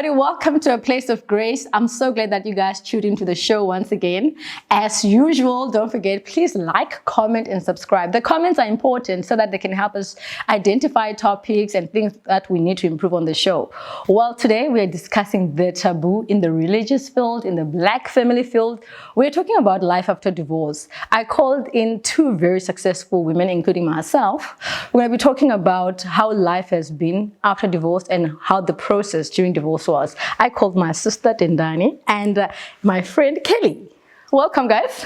everybody, welcome to A Place of Grace. I'm so glad that you guys tuned into the show once again. As usual, don't forget, please like, comment, and subscribe. The comments are important so that they can help us identify topics and things that we need to improve on the show. Well, today we are discussing the taboo in the religious field, in the Black family field. We're talking about life after divorce. I called in two very successful women, including myself. We're going to be talking about how life has been after divorce and how the process during divorce was. I called my sister Tendani and my friend Kelly. Welcome, guys.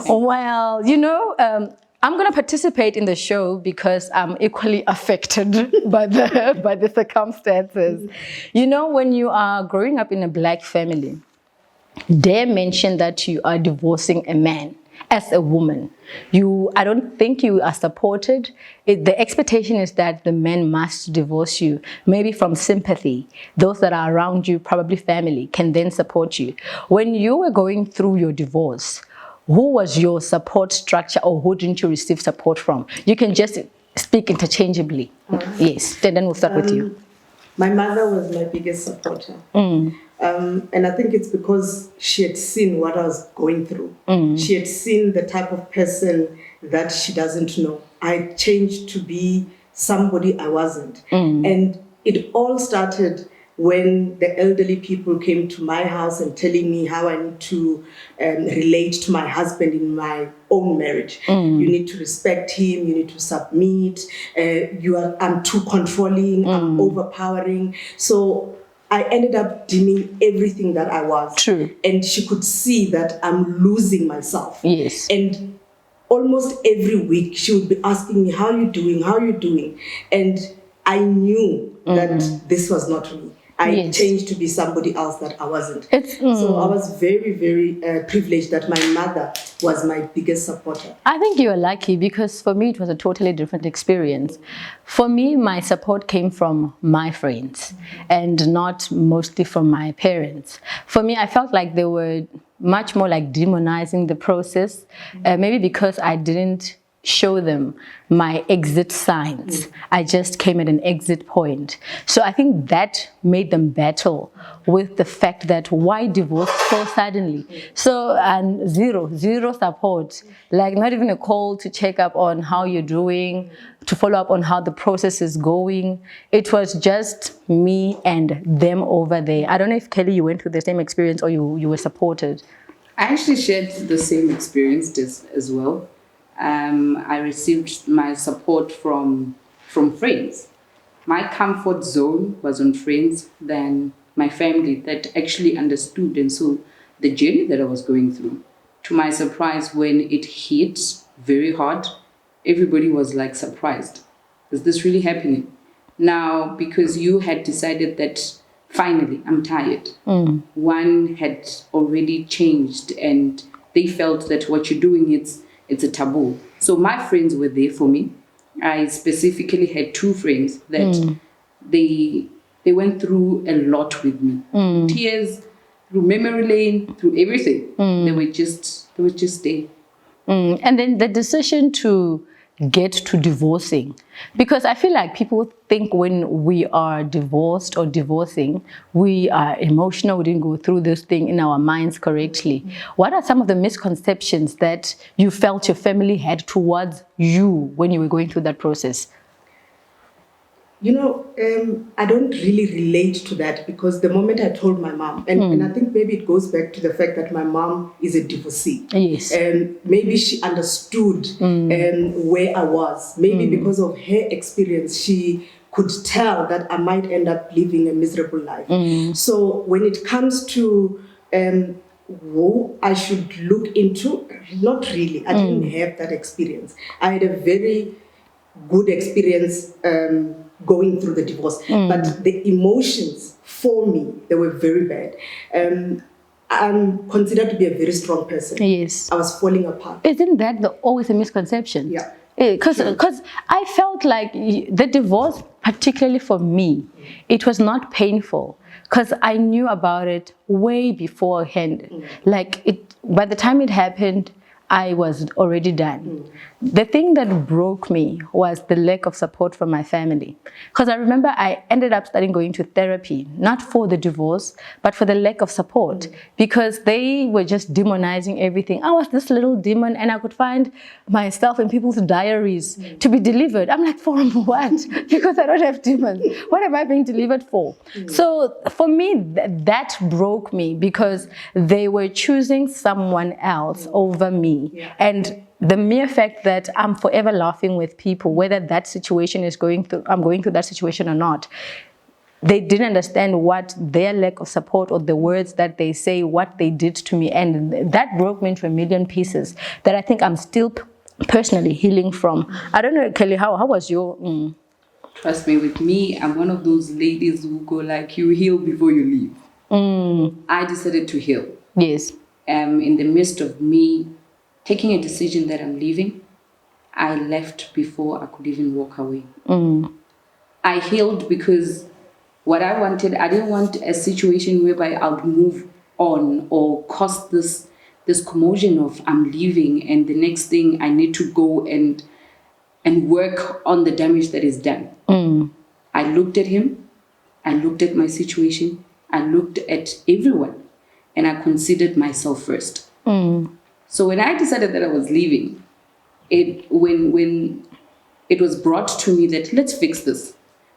Well, I'm going to participate in the show because I'm equally affected by the circumstances. When you are growing up in a Black family, they mention that you are divorcing a man. As a woman, I don't think you are supported. The expectation is that the man must divorce you, maybe from sympathy. Those that are around you, probably family, can then support you. When you were going through your divorce, who was your support structure, or who didn't you receive support from? You can just speak interchangeably. Yes, then we'll start with you. My mother was my biggest supporter. And I think it's because she had seen what I was going through. She had seen the type of person that she doesn't know. I changed to be somebody I wasn't. And it all started when the elderly people came to my house and telling me how I need to relate to my husband in my own marriage. You need to respect him, you need to submit, I'm too controlling, I'm overpowering. So I ended up deeming everything that I was. True. And she could see that I'm losing myself. Yes. And almost every week she would be asking me, how are you doing? How are you doing? And I knew that this was not me. I changed to be somebody else that I wasn't. So I was very, very privileged that my mother was my biggest supporter. I think you are lucky because for me, it was a totally different experience. For me, my support came from my friends and not mostly from my parents. For me, I felt like they were much more like demonizing the process, maybe because I didn't show them my exit signs. I just came at an exit point. So I think that made them battle with the fact that why divorce so suddenly? So, and zero support, like not even a call to check up on how you're doing, to follow up on how the process is going. It was just me and them over there. I don't know if Kelly, you went through the same experience or you were supported. I actually shared the same experience as well. I received my support from friends. My comfort zone was on friends than my family that actually understood and saw the journey that I was going through. To my surprise, when it hit very hard, everybody was like surprised. Is this really happening? Now, because you had decided that finally I'm tired. One had already changed and they felt that what you're doing, it's a taboo. So my friends were there for me. I specifically had two friends that they went through a lot with me. Tears, through memory lane, through everything. They were just there. And then the decision to get to divorcing, because I feel like people think when we are divorced or divorcing, we are emotional, we didn't go through this thing in our minds correctly. What are some of the misconceptions that you felt your family had towards you when you were going through that process? I don't really relate to that because the moment I told my mom, and I think maybe it goes back to the fact that my mom is a divorcee. Yes. And maybe she understood where I was. Maybe because of her experience, she could tell that I might end up living a miserable life. So when it comes to who I should look into, not really. I didn't have that experience. I had a very good experience going through the divorce, but the emotions for me, they were very bad. I'm considered to be a very strong person. Yes. I was falling apart. Isn't that always a misconception? Yeah. Because I felt like the divorce, particularly for me, it was not painful because I knew about it way beforehand. Like by the time it happened, I was already done. The thing that broke me was the lack of support from my family. Because I remember I ended up starting going to therapy, not for the divorce, but for the lack of support. Because they were just demonizing everything. I was this little demon, and I could find myself in people's diaries to be delivered. I'm like, for what? Because I don't have demons. What am I being delivered for? So for me, that broke me, because they were choosing someone else over me. And the mere fact that I'm forever laughing with people, whether that situation is I'm going through that situation or not, they didn't understand what their lack of support or the words that they say, what they did to me. And that broke me into a million pieces that I think I'm still personally healing from. I don't know, Kelly, how was your... Trust me, with me, I'm one of those ladies who go like, you heal before you leave. I decided to heal. Yes. In the midst of me taking a decision that I'm leaving, I left before I could even walk away. I healed because what I wanted, I didn't want a situation whereby I would move on or cause this commotion of I'm leaving, and the next thing I need to go and work on the damage that is done. I looked at him, I looked at my situation, I looked at everyone, and I considered myself first. So when I decided that I was leaving, when it was brought to me that let's fix this,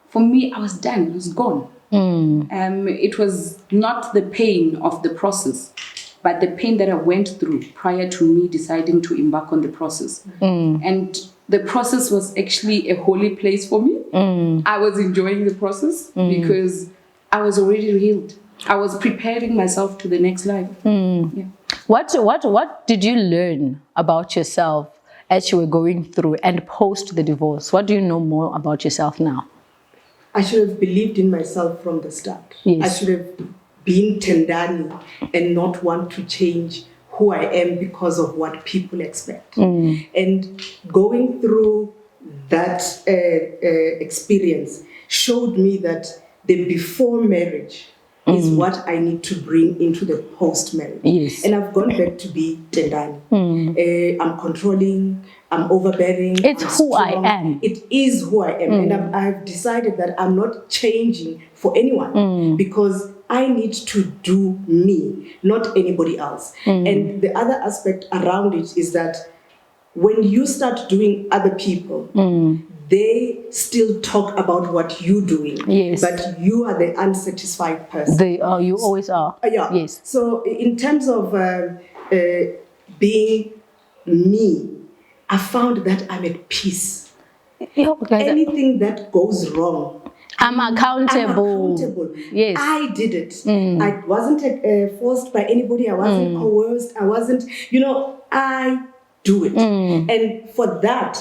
for me, I was done, it was gone. It was not the pain of the process, but the pain that I went through prior to me deciding to embark on the process. And the process was actually a holy place for me. I was enjoying the process because I was already healed. I was preparing myself to the next life. Yeah. What did you learn about yourself as you were going through and post the divorce? What do you know more about yourself now? I should have believed in myself from the start. Yes. I should have been Tendani and not want to change who I am because of what people expect. And going through that experience showed me that the before marriage is what I need to bring into the post-marriage. Yes. And I've gone back to be Tendani. I'm controlling, I'm overbearing. It's I'm who I strong. am. It is who I am. And I've decided that I'm not changing for anyone because I need to do me, not anybody else. And the other aspect around it is that when you start doing other people, they still talk about what you're doing, yes, but you are the unsatisfied person. You always are. Yeah. Yes. So in terms of being me, I found that I'm at peace. Okay. Anything that goes wrong, I'm accountable. Yes. I did it. I wasn't forced by anybody. I wasn't coerced. I wasn't, I do it. And for that,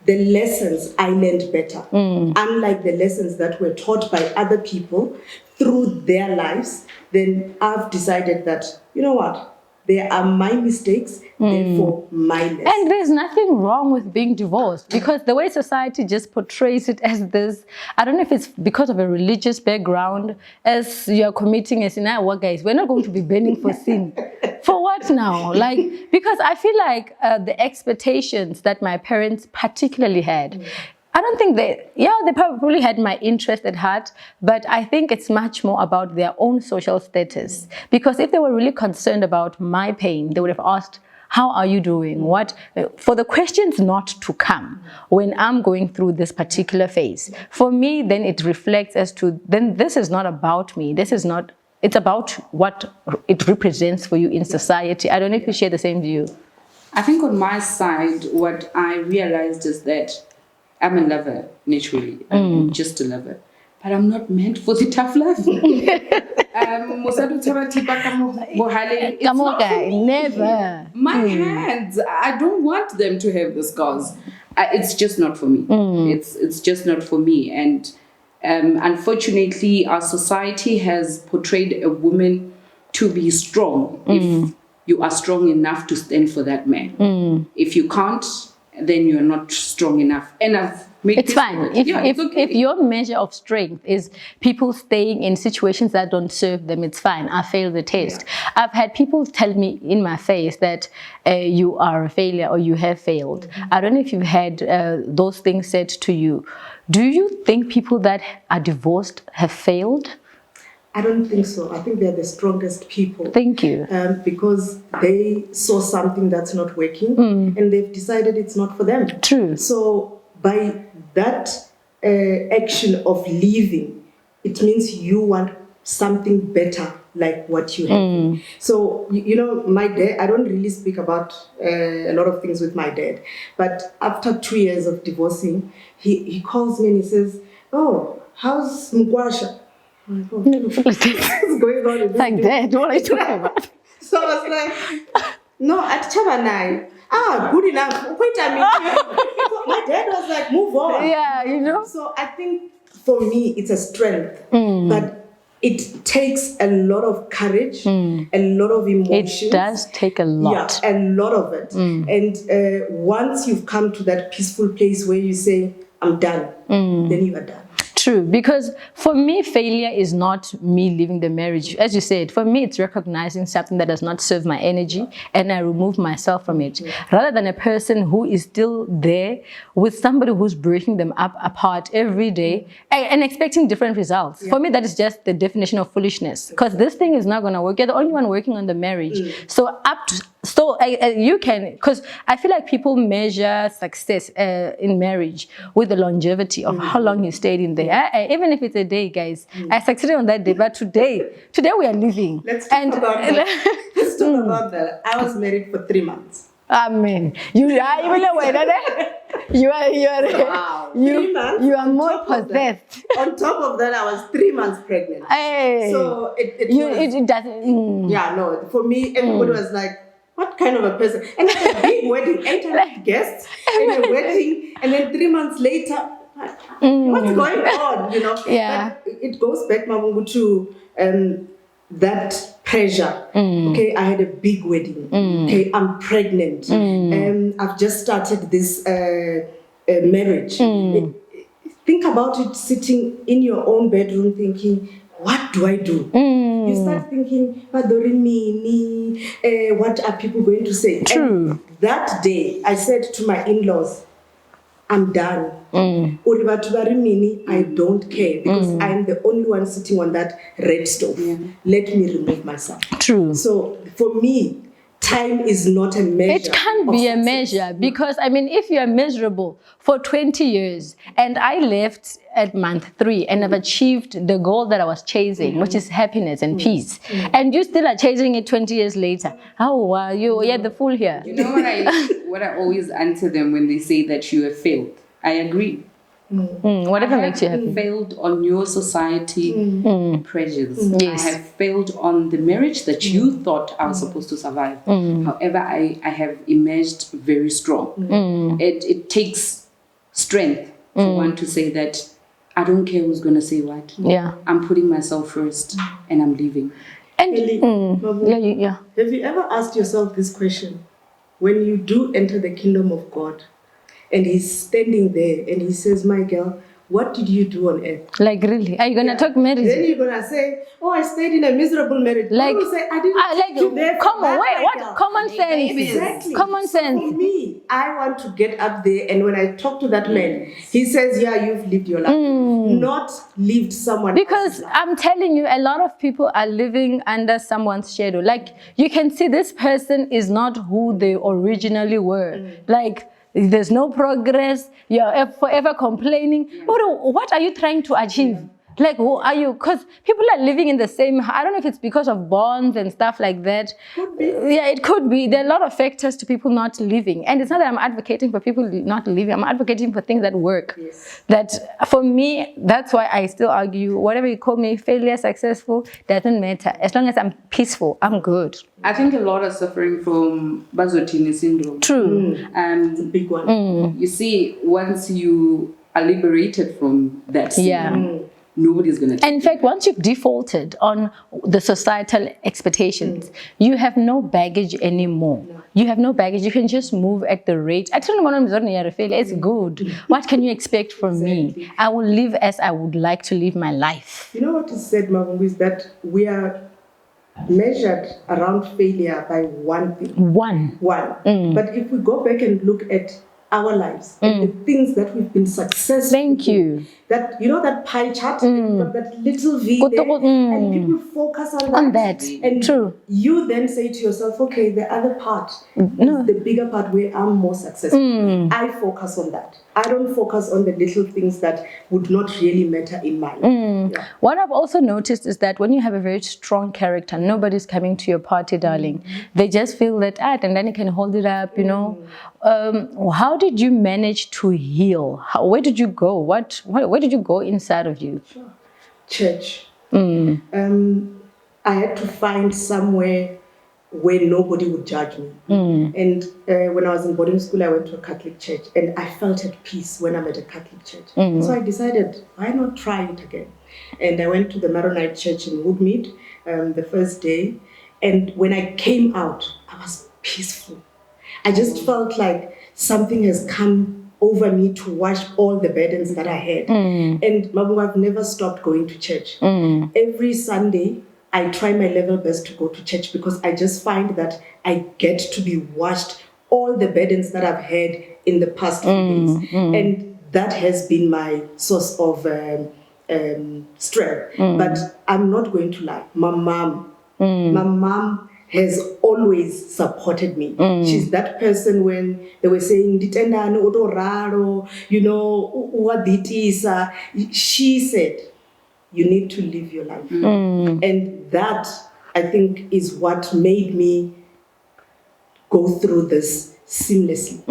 the lessons I learned better. Unlike the lessons that were taught by other people through their lives, then I've decided that, you know what? They are my mistakes, therefore my lesson. And there's nothing wrong with being divorced, because the way society just portrays it as this, I don't know if it's because of a religious background, as you're committing a sin. What, guys, we're not going to be burning for sin. For what now? Like, because I feel like the expectations that my parents particularly had, I don't think they probably had my interest at heart, but I think it's much more about their own social status. Because if they were really concerned about my pain, they would have asked, how are you doing? What, for the questions not to come when I'm going through this particular phase. For me, then it reflects as to, then this is not about me. This is not, it's about what it represents for you in society. I don't know if you share the same view. I think on my side, what I realized is that I'm a lover, naturally. I'm just a lover. But I'm not meant for the tough life. It's not for me. Never. My hands, I don't want them to have the scars. It's just not for me. It's just not for me. And unfortunately, our society has portrayed a woman to be strong if you are strong enough to stand for that man. If you can't, then you're not strong enough. And I've made It's fine. If your measure of strength is people staying in situations that don't serve them, it's fine. I failed the test. Yeah. I've had people tell me in my face that you are a failure or you have failed. Mm-hmm. I don't know if you've had those things said to you. Do you think people that are divorced have failed? I don't think so. I think they're the strongest people. Thank you. Because they saw something that's not working and they've decided it's not for them. True. So by that action of leaving, it means you want something better like what you have. So, you know, my dad, I don't really speak about a lot of things with my dad. But after 2 years of divorcing, he calls me and he says, "Oh, how's Mugwasha?" What's going on? It's like that. What are you talking about? So I was like, no, at Chabanai. Good enough. Wait a minute. My dad was like, move on. Yeah, you know. So I think for me, it's a strength. But it takes a lot of courage, a lot of emotions. It does take a lot. Yeah, a lot of it. And once you've come to that peaceful place where you say, I'm done, then you are done. True, because for me, failure is not me leaving the marriage. As you said, for me, it's recognizing something that does not serve my energy and I remove myself from it. Rather than a person who is still there with somebody who's breaking them up apart every day and expecting different results. Yeah. For me, that is just the definition of foolishness, because this thing is not going to work. You're the only one working on the marriage. So you can, because I feel like people measure success in marriage with the longevity of how long you stayed in there. Even if it's a day, guys, I succeeded on that day, but today we are living. Let's talk about that. Let's talk about that. I was married for 3 months. Amen. You are even aware that you wow. 3 months. You are more possessed. On top of that, I was 3 months pregnant. Hey. So it doesn't. Yeah, no. For me, everybody was like, what kind of a person? And it's a big wedding, 800 guests, and a wedding, and then 3 months later, what's going on? You know? Yeah. But it goes back, Mavhungu, to that pressure. Okay, I had a big wedding. Okay, I'm pregnant. I've just started this marriage. Think about it, sitting in your own bedroom thinking, what do I do? You start thinking, what are people going to say? True. And that day, I said to my in-laws, I'm done. I don't care, because I'm the only one sitting on that red stove. Yeah. Let me remove myself. True. So for me, time is not a measure. It can't be a measure, because I mean, if you are miserable for 20 years and I left at month 3 and I've achieved the goal that I was chasing, which is happiness and peace, and you still are chasing it 20 years later, how are you? You're the fool here. You know what I always answer them when they say that you have failed? I agree. Whatever makes you happy. I have failed on your society pressures. Yes. I have failed on the marriage that you thought I was supposed to survive. However, I have emerged very strong. It takes strength for one to say that I don't care who's going to say what. Yeah. I'm putting myself first and I'm leaving. And yeah. Have you ever asked yourself this question? When you do enter the kingdom of God, and he's standing there and he says, my girl, what did you do on earth? Like, really? Are you going to talk marriage? Then you're going to say, oh, I stayed in a miserable marriage. Like, you say, I didn't you there. Come on, wait, what? Girl. Common sense. Exactly. Common sense. For me, I want to get up there, and when I talk to that man, he says, yeah, you've lived your life. Not lived someone Because else's life. I'm telling you, a lot of people are living under someone's shadow. Like, you can see this person is not who they originally were. Like, there's no progress. You're forever complaining. What are you trying to achieve? Like, who are you? Because people are living in the same, I don't know if it's because of bonds and stuff like that. Could be. Yeah, it could be. There are a lot of factors to people not living. And it's not that I'm advocating for people not living. I'm advocating for things that work. Yes. That, for me, that's why I still argue, whatever you call me, failure, successful, doesn't matter. As long as I'm peaceful, I'm good. I think a lot are suffering from Bazotini syndrome. True. It's a big one. You see, once you are liberated from that syndrome, nobody's going to. In fact, once you've defaulted on the societal expectations, you have no baggage anymore. You have no baggage. You can just move at the rate. It's good. What can you expect from me? I will live as I would like to live my life. You know what is said, Mavhungu, is that we are measured around failure by one thing. One. But if we go back and look at our lives and the things that we've been successful. Thank you. That that pie chart, that little V there, and people focus on that. And true. You then say to yourself, okay, the other part is the bigger part where I'm more successful. I focus on that. I don't focus on the little things that would not really matter in my life. Yeah. What I've also noticed is that when you have a very strong character, nobody's coming to your party, darling. They just feel that, and then you can hold it up, How did you manage to heal? Where did you go? Where did you go inside of you? Sure. Church. I had to find somewhere where nobody would judge me. And when I was in boarding school, I went to a Catholic church, and I felt at peace when I'm at a Catholic church. So I decided, why not try it again? And I went to the Maronite church in Woodmead the first day. And when I came out, I was peaceful. I just felt like something has come over me to wash all the burdens that I had. And Mavhungu, I've never stopped going to church. Every Sunday, I try my level best to go to church because I just find that I get to be washed all the burdens that I've had in the past few days. And that has been my source of strength. But I'm not going to lie. My mom has always supported me. She's that person when they were saying, Tendani, raro, what it is. She said, you need to live your life. And that, I think, is what made me go through this seamlessly.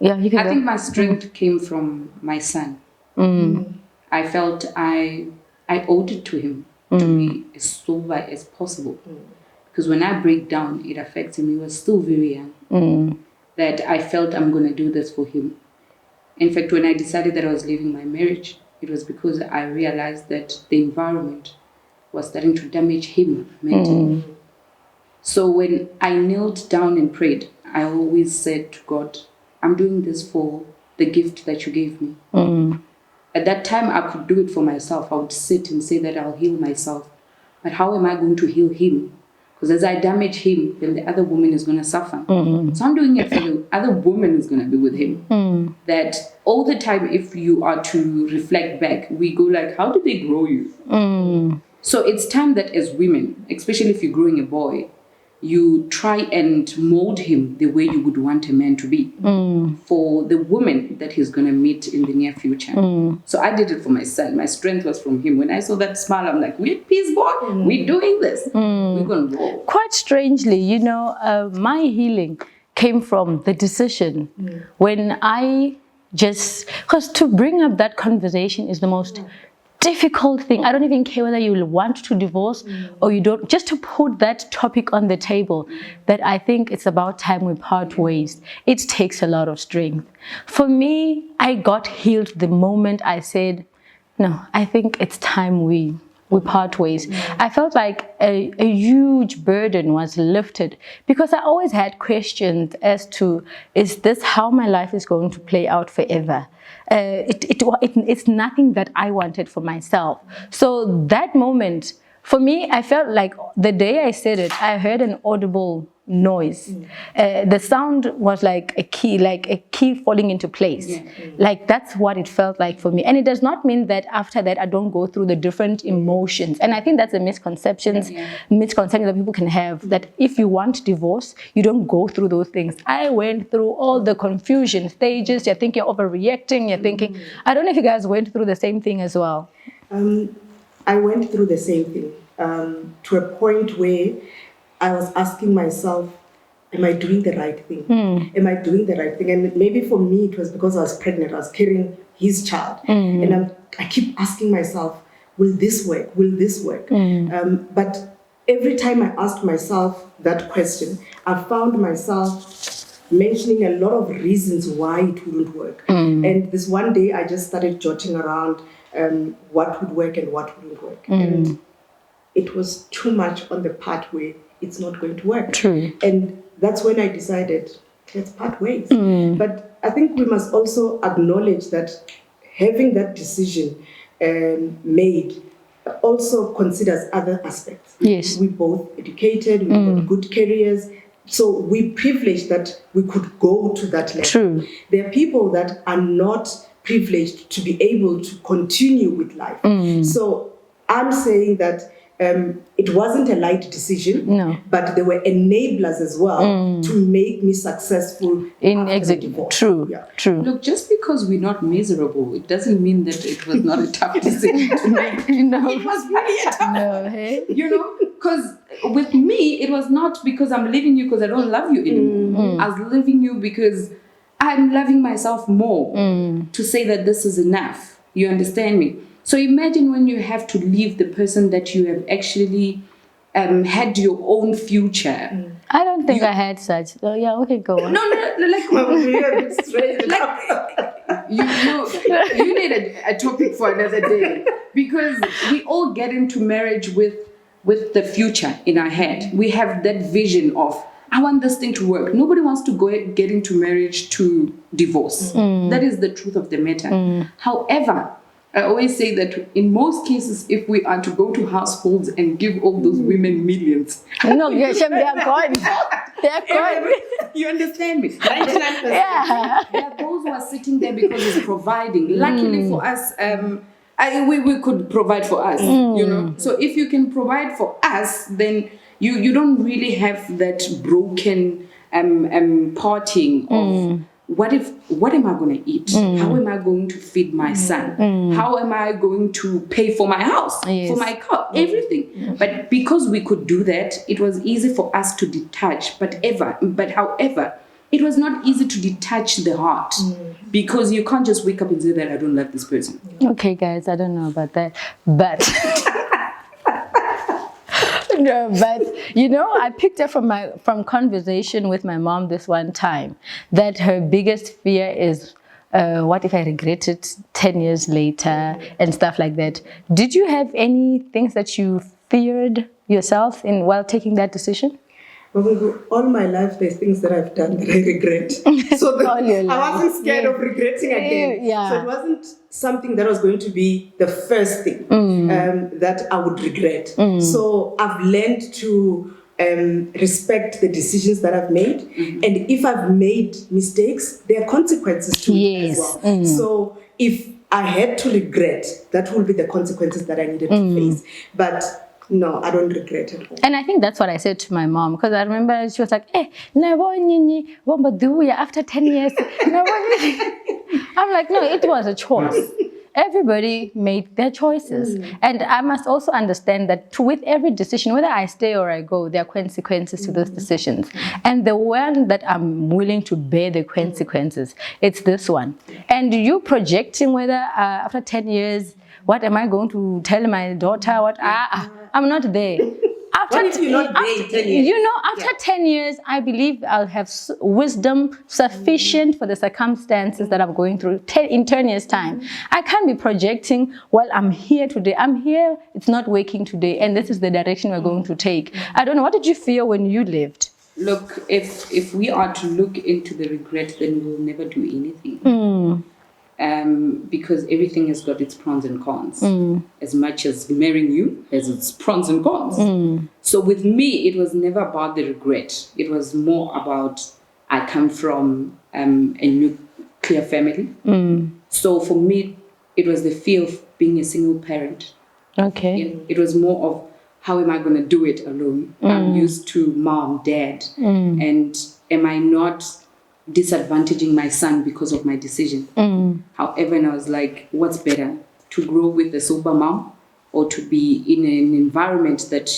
I think my strength came from my son. I felt I owed it to him to be as sober as possible. Because when I break down, it affects him. He was still very young. That I felt I'm going to do this for him. In fact, when I decided that I was leaving my marriage, it was because I realized that the environment was starting to damage him mentally. So when I knelt down and prayed, I always said to God, I'm doing this for the gift that you gave me. At that time, I could do it for myself. I would sit and say that I'll heal myself. But how am I going to heal him? Because as I damage him, then the other woman is going to suffer. So I'm doing it for the other woman who's going to be with him. That all the time, if you are to reflect back, we go like, how did they grow you? So it's time that as women, especially if you're growing a boy, you try and mold him the way you would want a man to be for the woman that he's going to meet in the near future. So I did it for my son. My strength was from him. When I saw that smile, I'm like, we're peace, boy. We're doing this. We're going to roll. Quite strangely, my healing came from the decision when I because to bring up that conversation is the most difficult thing. I don't even care whether you want to divorce or you don't. Just to put that topic on the table, that I think it's about time we part ways. It takes a lot of strength. For me, I got healed the moment I said, no, I think it's time we part ways. I felt like a huge burden was lifted because I always had questions as to, is this how my life is going to play out forever? It's nothing that I wanted for myself. So that moment, for me, I felt like the day I said it, I heard an audible noise. The sound was like a key falling into place. Like that's what it felt like for me. And it does not mean that after that I don't go through the different emotions. And I think that's a misconception that people can have, that if you want divorce, you don't go through those things. I went through all the confusion stages. You think you're overreacting. You're thinking, I don't know if you guys went through the same thing as well. I went through the same thing to a point where I was asking myself, am I doing the right thing? Am I doing the right thing? And maybe for me, it was because I was pregnant. I was carrying his child. And I keep asking myself, will this work? Will this work? But every time I asked myself that question, I found myself mentioning a lot of reasons why it wouldn't work. And this one day, I just started jotting around what would work and what wouldn't work. And it was too much on the part where it's not going to work. True. And that's when I decided, let's part ways. But I think we must also acknowledge that having that decision made also considers other aspects. Yes. We both educated, we got good careers, so we privileged that we could go to that level. True. There are people that are not privileged to be able to continue with life. So I'm saying that it wasn't a light decision, No. but there were enablers as well to make me successful In after the exit. divorce. True. Yeah. True. Look, just because we're not miserable, it doesn't mean that it was not a tough decision to make. No. It was really a tough. No, hey? You know, because with me, it was not because I'm leaving you because I don't love you anymore. I was leaving you because I'm loving myself more to say that this is enough. You understand me? So imagine when you have to leave the person that you have actually had your own future. I don't think I had such. Oh, yeah, okay, go on. No, like you need a topic for another day, because we all get into marriage with the future in our head. We have that vision of, I want this thing to work. Nobody wants to get into marriage to divorce. That is the truth of the matter. However, I always say that in most cases, if we are to go to households and give all those women millions, No, yeah, Shem, they are gone. They are gone. you understand me? 99%. Yeah. There are those who are sitting there because it's providing. Luckily for us, we could provide for us, you know. So if you can provide for us, then you don't really have that broken parting of what am I going to eat? How am I going to feed my son? How am I going to pay for my house, for my car, everything? But because we could do that, it was easy for us to detach. But however, it was not easy to detach the heart, because you can't just wake up and say that I don't love this person. Okay, guys, I don't know about that, but no, but you know, I picked up from conversation with my mom this one time that her biggest fear is what if I regret it 10 years later and stuff like that. Did you have any things that you feared yourself while taking that decision? All my life, there's things that I've done that I regret. So All your life. I wasn't scared of regretting again. Yeah. So it wasn't something that was going to be the first thing that I would regret. So I've learned to respect the decisions that I've made. And if I've made mistakes, there are consequences to it as well. So if I had to regret, that will be the consequences that I needed to face. But no, I don't regret it. And I think that's what I said to my mom, because I remember she was like, after 10 years. I'm like, no, it was a choice. Everybody made their choices. And I must also understand that with every decision, whether I stay or I go, there are consequences to those decisions. And the one that I'm willing to bear the consequences, it's this one. And you projecting whether after 10 years, what am I going to tell my daughter? I'm not there. What if you're not there in 10 years? You know, after 10 years, I believe I'll have wisdom sufficient for the circumstances that I'm going through in 10 years' time. I can't be projecting, well, I'm here today. I'm here, it's not working today, and this is the direction we're going to take. I don't know, what did you feel when you lived? Look, if we are to look into the regret, then we'll never do anything. Because everything has got its pros and cons. As much as marrying you has its pros and cons. So with me, it was never about the regret. It was more about, I come from a nuclear family. So for me, it was the fear of being a single parent. Okay. It was more of, how am I going to do it alone? I'm used to mom, dad. And am I not disadvantaging my son because of my decision? However, and I was like, what's better, to grow with a sober mom or to be in an environment that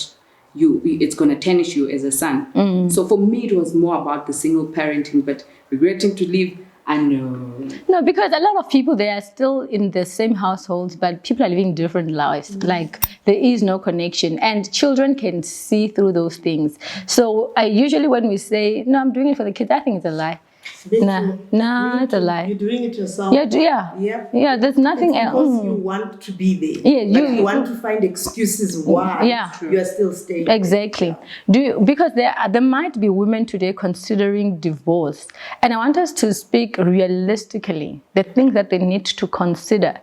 it's going to tarnish you as a son? So for me, it was more about the single parenting, but regretting to leave, I know. No, because a lot of people, they are still in the same households, but people are living different lives. Like, there is no connection, and children can see through those things. So usually when we say, no, I'm doing it for the kids, I think it's a lie. Nah, it's a lie. You're doing it yourself. Yeah. There's nothing it's else. because you want to be there. Yeah, you want to find excuses why you are still staying. Exactly. Because there might be women today considering divorce, and I want us to speak realistically. The things that they need to consider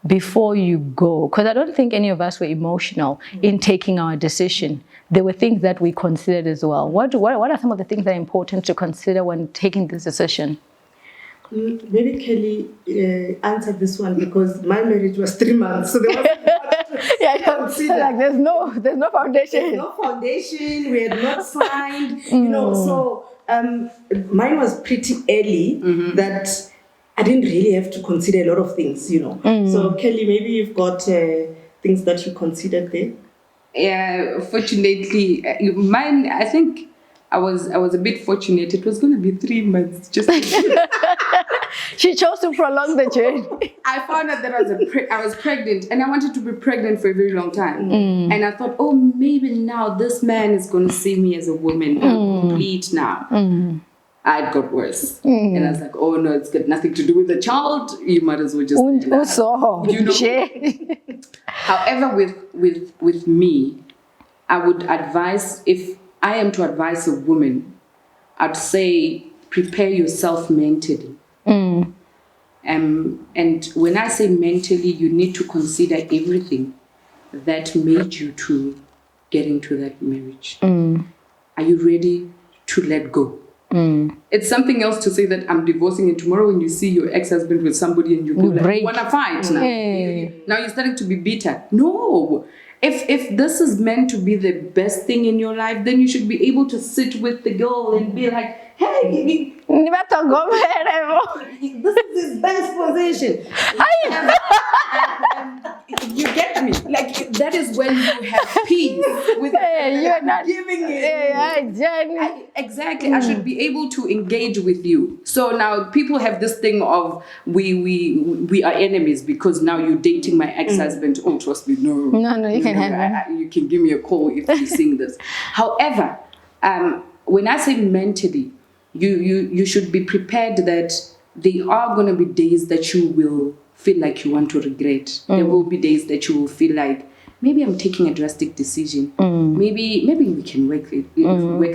before you go, because I don't think any of us were emotional in taking our decision. There were things that we considered as well. What are some of the things that are important to consider when taking this decision? Maybe Kelly answered this one because my marriage was 3 months, so there wasn't much to consider. Like there's no foundation. There's no foundation. We had not signed, So mine was pretty early that I didn't really have to consider a lot of things, So Kelly, maybe you've got things that you considered there. Yeah, fortunately, mine. I think I was a bit fortunate. It was going to be 3 months. Just she chose to prolong the journey. I found out that I was pregnant, and I wanted to be pregnant for a very long time. And I thought, oh, maybe now this man is going to see me as a woman. I'm complete now. It got worse, and I was like, oh no, it's got nothing to do with the child. You might as well just However, with me, I would advise, if I am to advise a woman, I'd say prepare yourself mentally. And when I say mentally, you need to consider everything that made you to get into that marriage. Are you ready to let go? It's something else to say that I'm divorcing, and tomorrow when you see your ex-husband with somebody and you feel like you want to fight now. Now you're starting to be bitter. No. If this is meant to be the best thing in your life, then you should be able to sit with the girl and be like, hey, this is his best position. You get me? Like, that is when you have peace with you're not giving it. Exactly. I should be able to engage with you. So now people have this thing of we are enemies because now you're dating my ex-husband. Oh, trust me, no, you can have him. You can give me a call if you sing this. However, when I say mentally, you should be prepared that there are going to be days that you will feel like you want to regret. There will be days that you will feel like, maybe I'm taking a drastic decision. Maybe we can work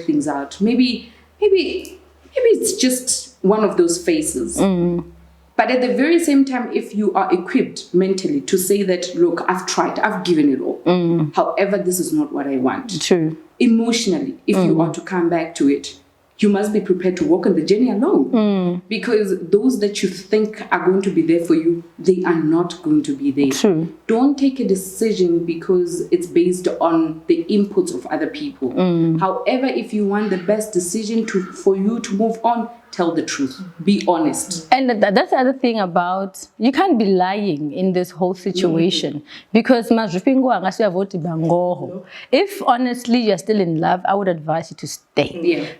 things out. Maybe it's just one of those phases. But at the very same time, if you are equipped mentally to say that, look, I've tried, I've given it all. However, this is not what I want. True. Emotionally, if you are to come back to it, you must be prepared to walk on the journey alone. Because those that you think are going to be there for you, they are not going to be there. True. Don't take a decision because it's based on the inputs of other people. However, if you want the best decision for you to move on, tell the truth. Be honest. And that's the other thing about, you can't be lying in this whole situation. Because if honestly you're still in love, I would advise you to stay.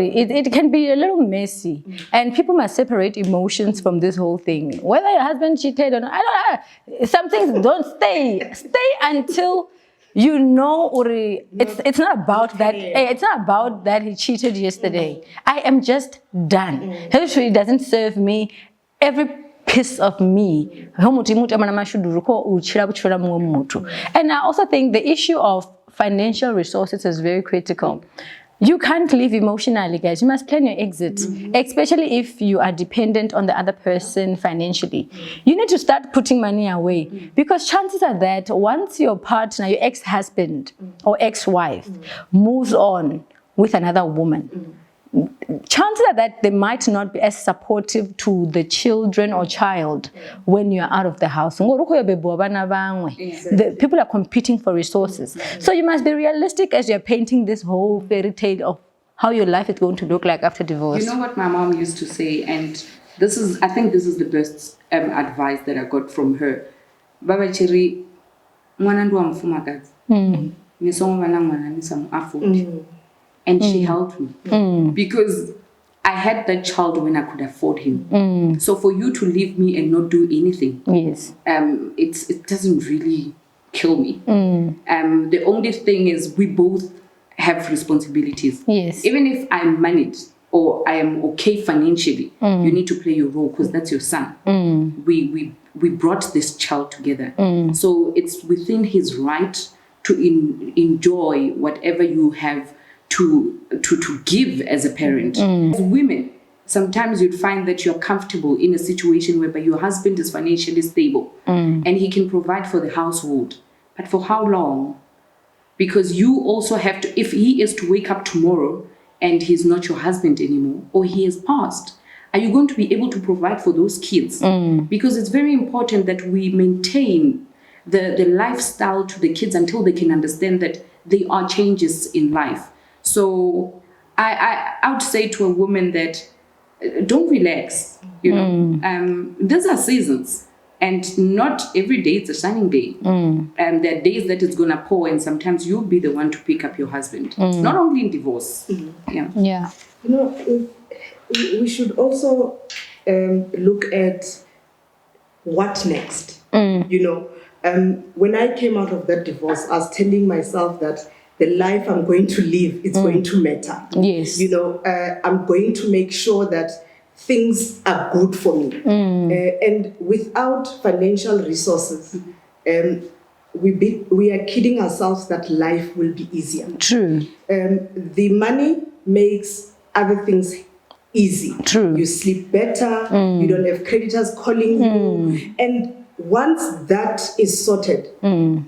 It can be a little messy. And people must separate emotions from this whole thing. Whether your husband cheated or not, I don't know. Some things don't stay. Stay until you know, it's not about that. It's not about that he cheated yesterday. I am just done. History doesn't serve me. Every piece of me. And I also think the issue of financial resources is very critical. You can't live emotionally, guys. You must plan your exit, especially if you are dependent on the other person financially. You need to start putting money away because chances are that once your partner, your ex-husband or ex-wife moves on with another woman, chances are that they might not be as supportive to the children or child when you are out of the house. The people are competing for resources. So you must be realistic as you're painting this whole fairy tale of how your life is going to look like after divorce. You know what my mom used to say, and I think this is the best advice that I got from her. Baba Chiri, and she helped me because I had that child when I could afford him. So for you to leave me and not do anything, it doesn't really kill me. The only thing is we both have responsibilities. Yes. Even if I manage, or I am okay financially. You need to play your role because that's your son. We brought this child together. So it's within his right to enjoy whatever you have to give as a parent. As women, sometimes you'd find that you're comfortable in a situation whereby your husband is financially stable and he can provide for the household. But for how long? Because you also have to, if he is to wake up tomorrow and he's not your husband anymore, or he has passed, are you going to be able to provide for those kids? Because it's very important that we maintain the lifestyle to the kids until they can understand that there are changes in life. So I would say to a woman that don't relax, you know. These are seasons, and not every day it's a shining day. And there are days that it's gonna pour, and sometimes you'll be the one to pick up your husband. Not only in divorce. Yeah. You know, we should also look at what next. You know, when I came out of that divorce, I was telling myself that the life I'm going to live is going to matter. Yes. You know, I'm going to make sure that things are good for me. And without financial resources, we are kidding ourselves that life will be easier. True. The money makes other things easy. True. You sleep better, you don't have creditors calling you. And once that is sorted,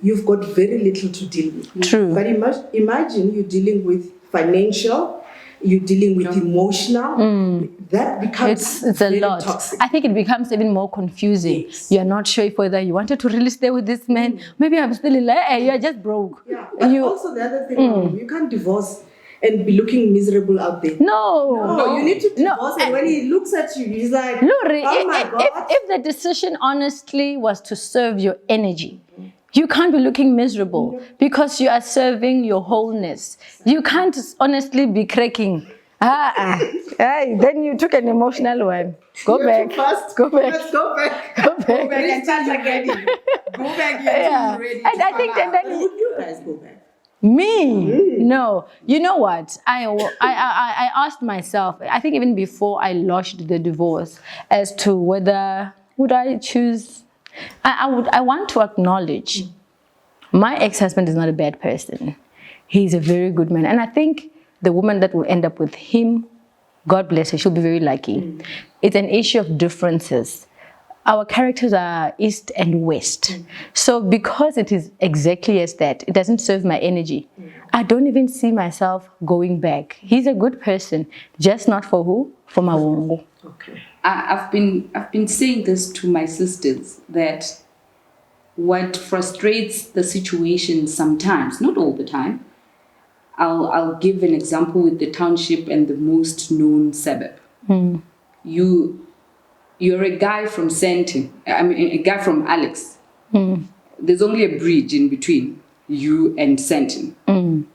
you've got very little to deal with. True. But imagine you're dealing with financial, you're dealing with emotional. That becomes It's a very lot. toxic. I think it becomes even more confusing. Yes. You're not sure if whether you wanted to really stay with this man. Maybe I'm still in love. You're just broke. Yeah. But also the other thing, you can't divorce and be looking miserable out there. No, You need to divorce, and when he looks at you, he's like, Luri, oh my God. if the decision honestly was to serve your energy, you can't be looking miserable because you are serving your wholeness. You can't honestly be cracking. Hey, then you took an emotional one. Go You're back. too fast. Go back. Let's go back. Go back. Go back and start again. Go back Yeah. you're ready. And I think that Would you guys go back? Me? No. You know what? I asked myself, I think even before I lodged the divorce, as to whether would I choose. I want to acknowledge my ex-husband is not a bad person. He's a very good man. And I think the woman that will end up with him, God bless her, she'll be very lucky. It's an issue of differences. Our characters are east and west. So because it is exactly as that, it doesn't serve my energy. I don't even see myself going back. He's a good person, just not for who? For Mavhungu. Okay. I've been saying this to my sisters, that what frustrates the situation sometimes, not all the time. I'll give an example with the township and the most known suburb. You're a guy from Sentin, a guy from Alex. There's only a bridge in between you and Sentin.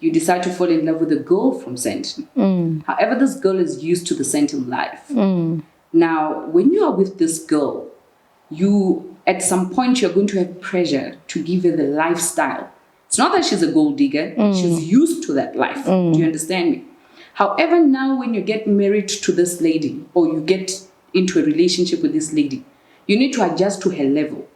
You decide to fall in love with a girl from Sentin. However, this girl is used to the Sentin life. Now, when you are with this girl, at some point you're going to have pressure to give her the lifestyle. It's not that she's a gold digger, she's used to that life. Do you understand me? However, now when you get married to this lady, or you get into a relationship with this lady, you need to adjust to her level.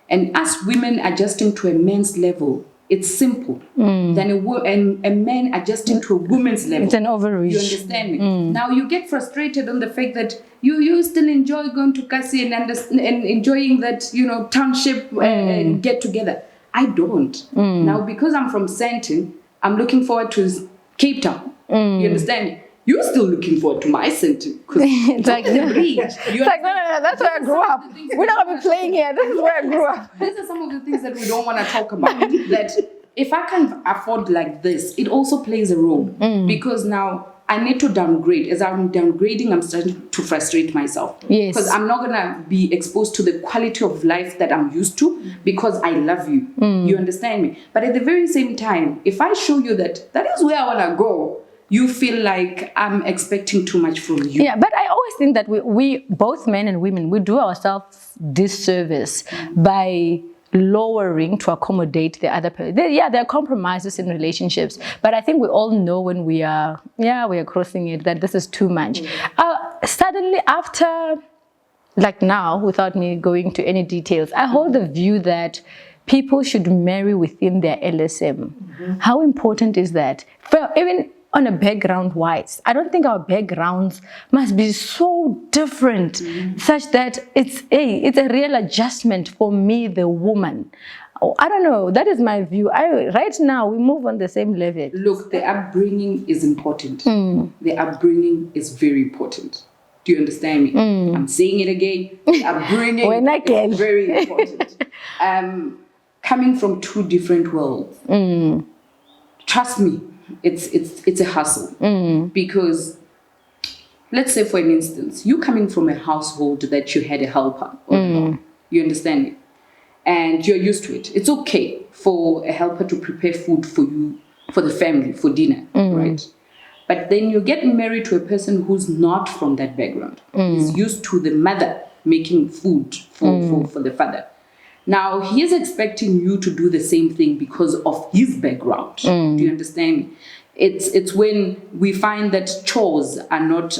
And as women adjusting to a man's level, it's simple. Than a man adjusting to a woman's level. It's an overreach. You understand me? Now you get frustrated on the fact that you still enjoy going to Kasi and enjoying that, township and get together. I don't. Now, because I'm from Sentin, I'm looking forward to Cape Town. You understand me? You're still looking forward to my Sentin. It's like, the bridge. It's like, no, that's where I grew up. We're not going to be playing here. This is where I grew up. These are some of the things that we don't want to talk about. That if I can afford like this, it also plays a role. Because now I need to downgrade. As I'm downgrading, I'm starting to frustrate myself. Yes. Because I'm not going to be exposed to the quality of life that I'm used to because I love you. You understand me? But at the very same time, if I show you that is where I want to go, you feel like I'm expecting too much from you. Yeah, but I always think that we both men and women, we do ourselves disservice by lowering to accommodate the other person. There are compromises in relationships, but I think we all know when we are crossing it, that this is too much. Suddenly, after, like now, without me going to any details, I hold the view that people should marry within their LSM. How important is that? Even on a background wise, I don't think our backgrounds must be so different such that it's a real adjustment for me, the woman. I don't know. That is my view. Right now, we move on the same level. Look, the upbringing is important. The upbringing is very important. Do you understand me? I'm saying it again. The upbringing is very important. Coming from two different worlds. Trust me, it's a hustle. Because let's say, for an instance, you coming from a household that you had a helper. You understand me? And you're used to it. It's okay for a helper to prepare food for you, for the family, for dinner, right? But then you get married to a person who's not from that background. He's used to the mother making food for the father. Now, he's expecting you to do the same thing because of his background. Do you understand me? It's when we find that chores are not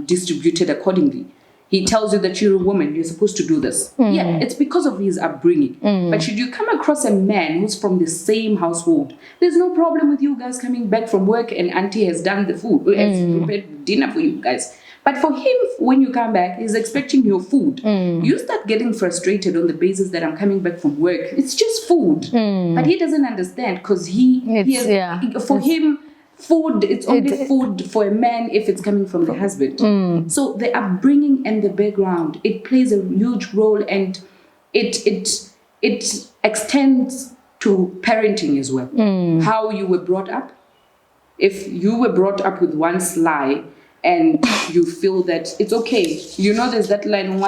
distributed accordingly. He tells you that you're a woman, you're supposed to do this. Yeah, it's because of his upbringing. But should you come across a man who's from the same household, there's no problem with you guys coming back from work and auntie has done the food, has prepared dinner for you guys. But for him, when you come back, he's expecting your food. You start getting frustrated on the basis that I'm coming back from work. It's just food. But he doesn't understand because for him, food, it's only food for a man if it's coming from the husband. So the upbringing and the background, it plays a huge role, and it extends to parenting as well. How you were brought up. If you were brought up with one sly and you feel that it's okay, there's that line,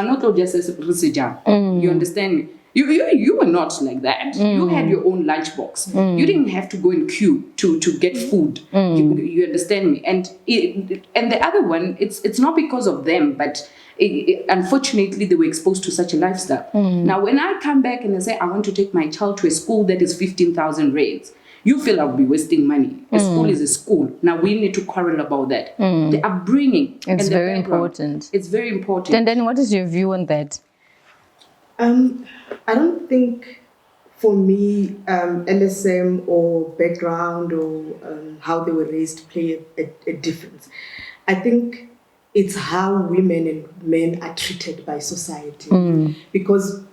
you understand me? You were not like that. You had your own lunchbox. You didn't have to go in queue to get food. You understand me? And the other one, it's not because of them, but unfortunately they were exposed to such a lifestyle. Now, when I come back and I say I want to take my child to a school that is 15,000 rands, you feel I'll be wasting money. A school is a school. Now we need to quarrel about that. The upbringing. It's very important. It's very important. And then what is your view on that? I don't think, for me, LSM or background or how they were raised play a difference. I think it's how women and men are treated by society. Because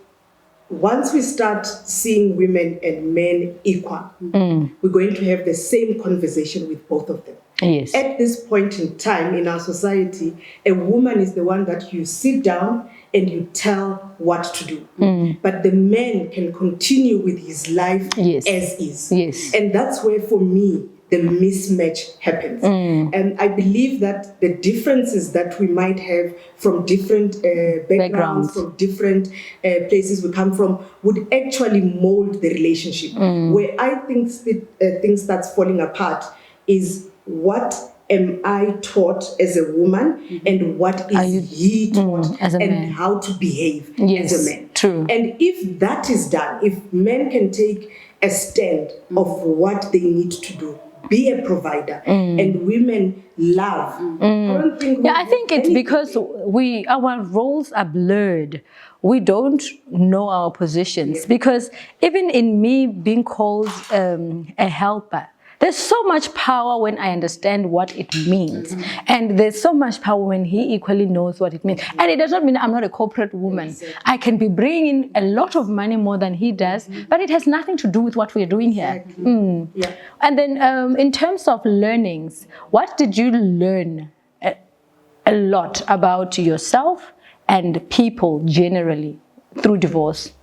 once we start seeing women and men equal, we're going to have the same conversation with both of them. Yes. At this point in time in our society, a woman is the one that you sit down and you tell what to do. But the man can continue with his life as is. Yes. And that's where, for me, the mismatch happens. And I believe that the differences that we might have from different backgrounds, from different places we come from, would actually mold the relationship. Where I think things starts falling apart is, what am I taught as a woman, and what is he taught as a and man, how to behave as a man. True. And if that is done, if men can take a stand of what they need to do, be a provider, and women love. I don't think I think it's because our roles are blurred. We don't know our positions. Because even in me being called a helper, there's so much power when I understand what it means. And there's so much power when he equally knows what it means. And it does not mean I'm not a corporate woman. I can be bringing in a lot of money more than he does, but it has nothing to do with what we're doing here. And then in terms of learnings, what did you learn a lot about yourself and people generally through divorce?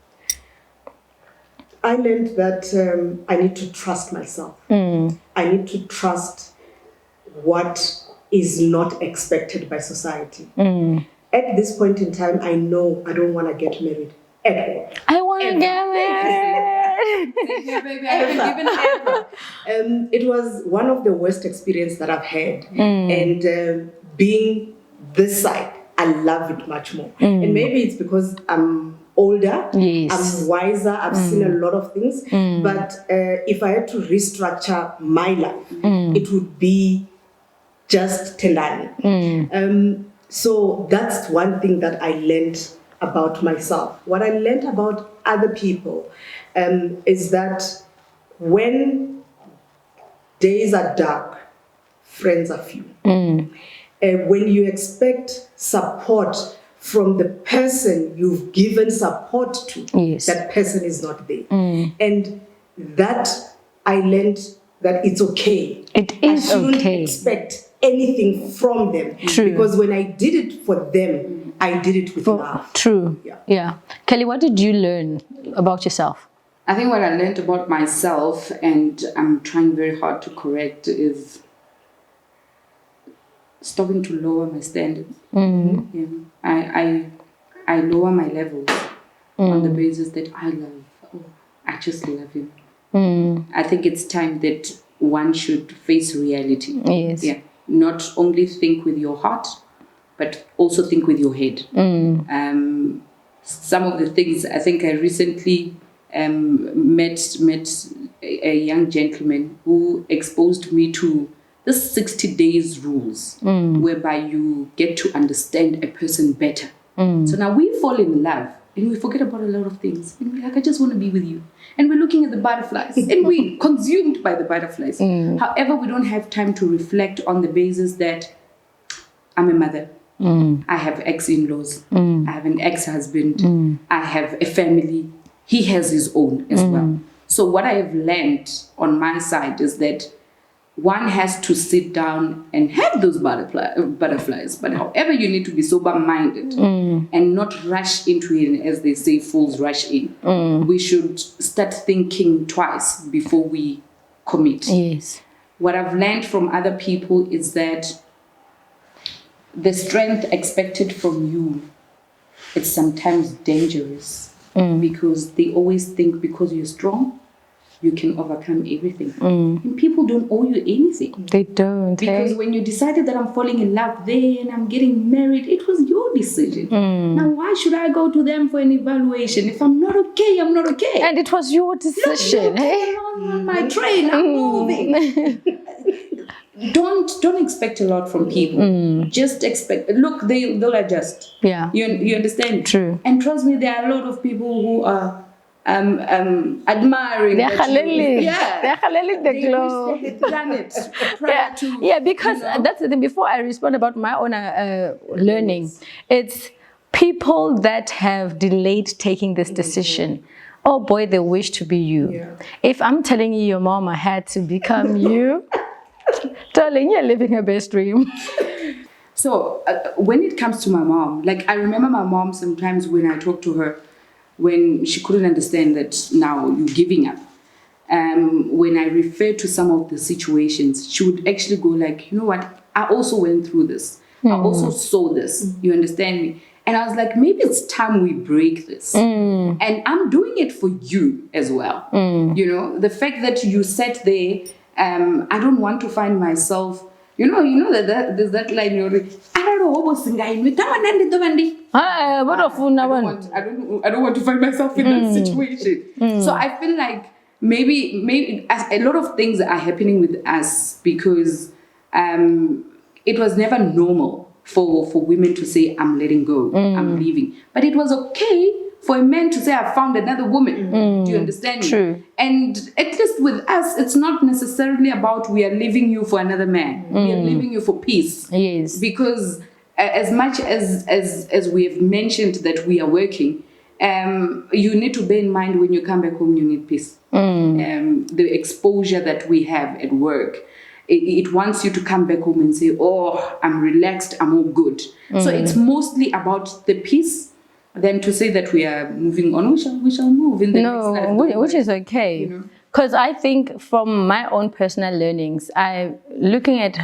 I learned that I need to trust myself. I need to trust what is not expected by society. At this point in time, I know I don't want to get married at all. I want to get married. Yeah, baby, I haven't given ever. It was one of the worst experiences that I've had. And being this side, I love it much more. And maybe it's because I'm older, Yes. I'm wiser, I've seen a lot of things. But if I had to restructure my life, it would be just Tendani. So that's one thing that I learned about myself. What I learned about other people is that when days are dark, friends are few. When you expect support from the person you've given support to, Yes. that person is not there. And that I learned that it's okay. It is I shouldn't okay. expect anything from them. True. Because when I did it for them, I did it with love. True. Yeah. Kelly, what did you learn about yourself? I think what I learned about myself, and I'm trying very hard to correct, is stopping to lower my standards. Yeah. I lower my levels on the basis that I love. Oh, I just love him. I think it's time that one should face reality. Yes. Yeah. Not only think with your heart, but also think with your head. Some of the things, I think I recently met a young gentleman who exposed me to the 60 days rules, whereby you get to understand a person better. So now we fall in love and we forget about a lot of things. And we're like, I just want to be with you. And we're looking at the butterflies and we're consumed by the butterflies. However, we don't have time to reflect on the basis that I'm a mother. I have ex-in-laws. I have an ex-husband. I have a family. He has his own as well. So what I have learned on my side is that one has to sit down and have those butterflies. But however, you need to be sober-minded and not rush into it, as they say, fools rush in. We should start thinking twice before we commit. Yes. What I've learned from other people is that the strength expected from you, it's sometimes dangerous because they always think because you're strong, you can overcome everything. And people don't owe you anything. They don't. Because when you decided that I'm falling in love there and I'm getting married, it was your decision. Now, why should I go to them for an evaluation? If I'm not okay, I'm not okay. And it was your decision. On my train, I'm moving. Don't expect a lot from people. Just expect. Look, they'll adjust. Yeah. You understand? True. And trust me, there are a lot of people who are admiring. They're halaling. Yeah. They're halaling the glow. They done it prior to. Yeah, because that's the thing. Before I respond about my own learning, it's people that have delayed taking this decision. Oh boy, they wish to be you. Yeah. If I'm telling you your mama had to become you, darling, you're living her best dream. So when it comes to my mom, like I remember my mom sometimes when I talk to her, when she couldn't understand that now you're giving up. When I refer to some of the situations, she would actually go like, you know what, I also went through this. I also saw this. You understand me? And I was like, maybe it's time we break this. And I'm doing it for you as well. You know, the fact that you sat there, I don't want to find myself, you know that there's that line, you're like, I don't know what was I don't want to find myself in that situation. So I feel like maybe a lot of things are happening with us because it was never normal for women to say, I'm letting go, I'm leaving. But it was okay for a man to say, I found another woman. Do you understand me? True. And at least with us, it's not necessarily about we are leaving you for another man. We are leaving you for peace. Yes. Because as much as we have mentioned that we are working, you need to bear in mind when you come back home, you need peace. The exposure that we have at work, it wants you to come back home and say, oh, I'm relaxed, I'm all good. So it's mostly about the peace than to say that we are moving on. We shall move in the next life. Which is okay. You know? Because I think from my own personal learnings, I'm looking at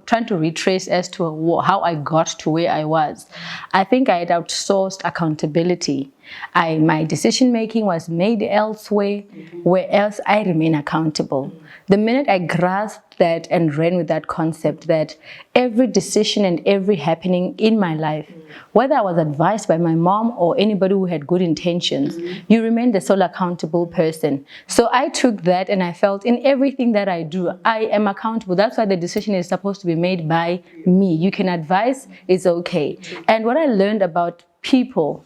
trying to retrace as to how I got to where I was. I think I had outsourced accountability. My decision making was made elsewhere, where else I remain accountable. The minute I grasped that and ran with that concept that every decision and every happening in my life, whether I was advised by my mom or anybody who had good intentions, you remain the sole accountable person. So I took that and I felt in everything that I do, I am accountable. That's why the decision is supposed to be made by me. You can advise, it's okay. And what I learned about people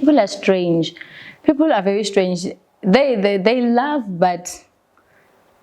are strange. People are very strange. They love, but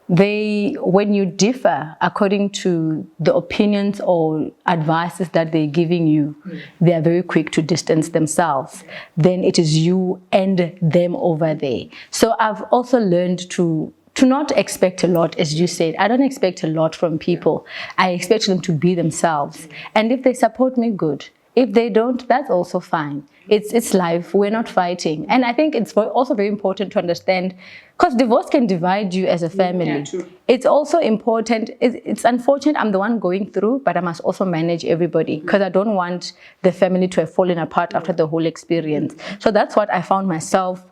when you differ according to the opinions or advices that they're giving you, they are very quick to distance themselves. Then it is you and them over there. So I've also learned to not expect a lot, as you said. I don't expect a lot from people. I expect them to be themselves. And if they support me, good. If they don't, that's also fine. It's life. We're not fighting. And I think it's also very important to understand, because divorce can divide you as a family. Yeah, true. It's also important. It's unfortunate I'm the one going through, but I must also manage everybody, because I don't want the family to have fallen apart after the whole experience. So that's what I found myself